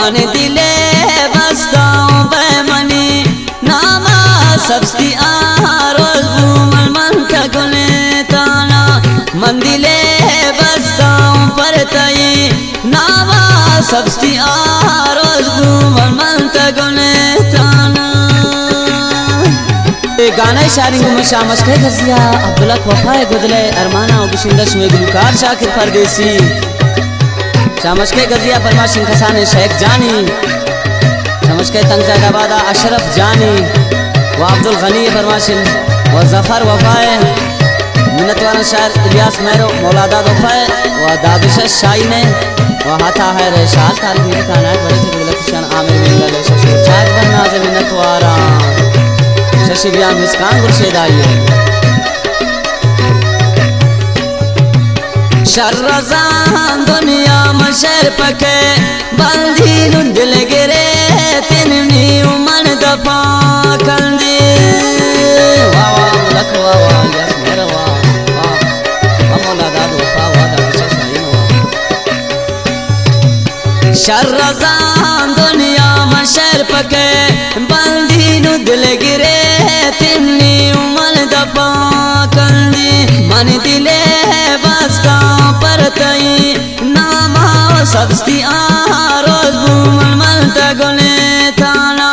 मन दिले बस्ताओं बेमनी नामा सबस्ती रोज घूमल मन तगुले ताना मन दिले बस्ताओं पर तई नामा सबस्ती रोज घूमल मन तगुले ताना। गाना शायरी में शामश के गजिया अब्दुल्ला वफाए गुदले अरमाना और बिशिंदश में गुलकार शाकिर परदेसी शामश के गजिया फरमा सिंह खसाने शेख जानी शामश के तंगजादाबादा अशरफ जानी व अब्दुल गनी फरमाशिन व जफर वफाए मिन्नतवारा शायर इलियास मेरो मौलादा वफाए व दादुश शाही ने व हाथा है रेशाल तारीख में खाना बड़े से गुदले खुशान आमिर मिंगल शशि शायर बनना से मिन्नतवारा शशि बियान मिस्कान गुरशेद आइए शर्रजान दुनिया में शर पके बंदी दिल गिरे तिननी उमन दफा कंदी वाह वाह मुलक वाह वाह यस मेरा वाह वाह अमोला दादू वाह दादू शाही वाह शर्रजान दुनिया में शर पके बंदी दिल गिरे तिननी उमन दफा कंदी मन दिले बस्ता पर तई नामा सबस्ती रोज घूमल मन तगुले थाना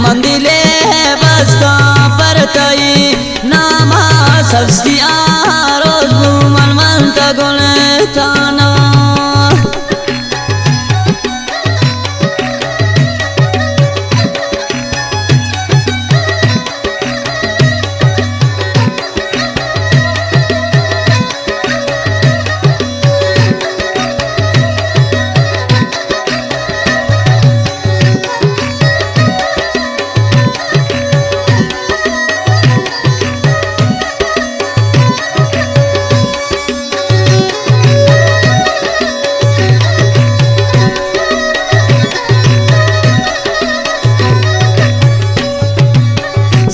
मन दिले बस्ता पर तई नामा सबस्ती रोज घूमल मन तगुले थाना।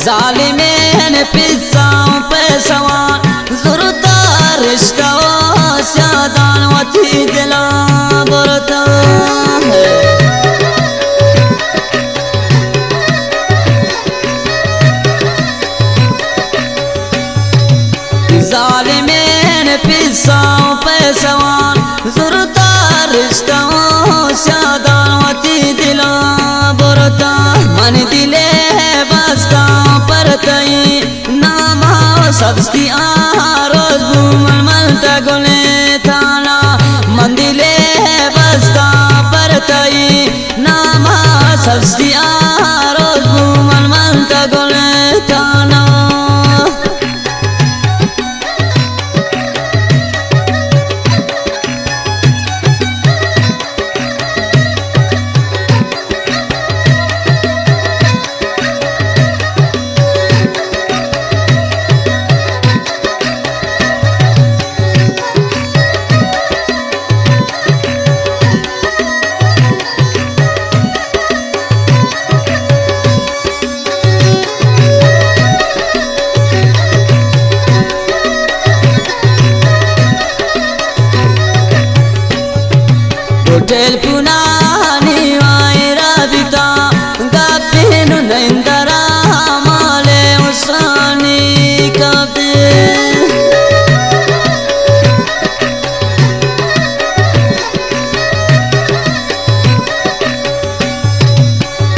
जालिमेन पिस्साओं पे सवार जुरता रिश्ता स्यादान वती दिला बरता है जालिमेन पिस्साओं पे सवार जुरता रिश्ता स्यादान वती दिला बरता मन दिले बस्ता तई नामा सबस्ती रोज घूमल मन तगुले थाना मन दिले बस्ता पर तई नामा सबस्ती रोज घूमल मन तगुले थाना। होटल पुनानी वायरा बिता गापिनु नंदरा माले उसानी कबे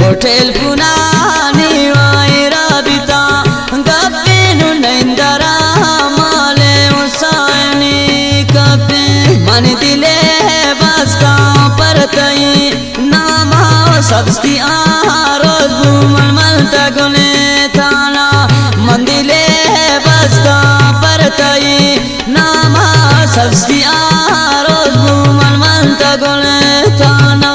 होटल पुनानी वायरा बिता गापिनु नंदरा माले उसानी कबे मन दिले बस्ता पर तई नामा सबस्ती रोज घूमल मन तगुले थाना मन दिले बस्ता पर तई नामा सबस्ती रोज घूमल मन तगुले थाना।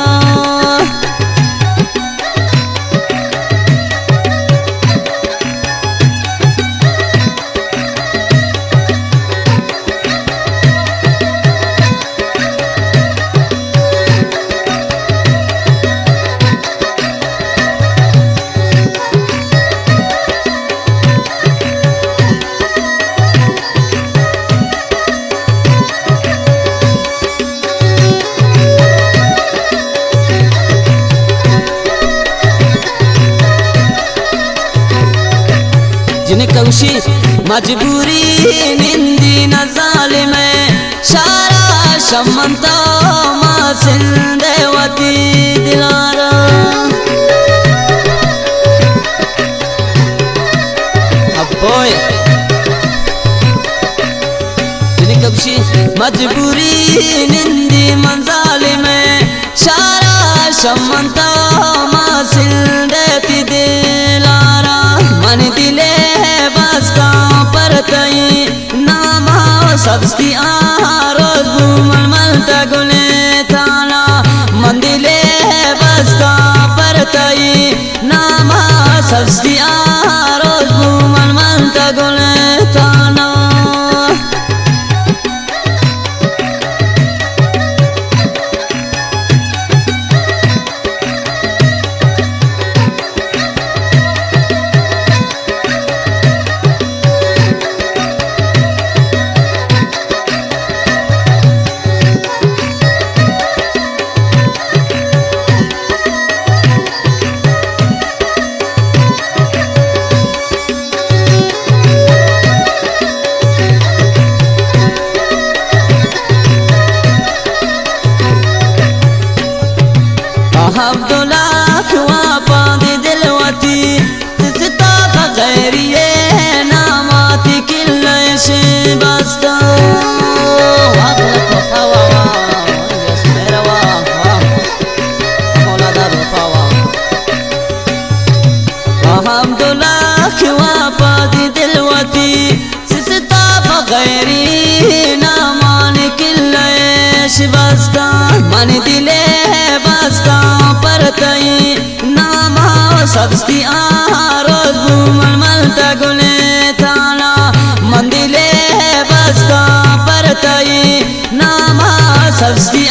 कबशी मजबूरी निंदी न जालिम शारा शमंता मां सिंधवती दिलारा अब्बोय कबशी मजबूरी निंदी मंजालिम शारा शमंता मां सिंधवती दिलारा मन दिले बस का परतई नामा सबस्ती रोज घूमन मलता गुने थाना मन दिले बस का परतई नामा सबस्ती रोज घूमन मलता गुने थाना अब्दुल्ला खुआ पादी दिलवती तिस्ता बगैरिए नामाती किल्ले से बस्ता अब्दुल्ला खुआ पादी दिलवती तिस्ता बगैरी नामानी किल्ले से बस्ता मन दिले बस्ता परतई नामा सबस्ती रोज घूमन मलता गुने थाना मंदिले बस्ता परतई नामा सबस्ती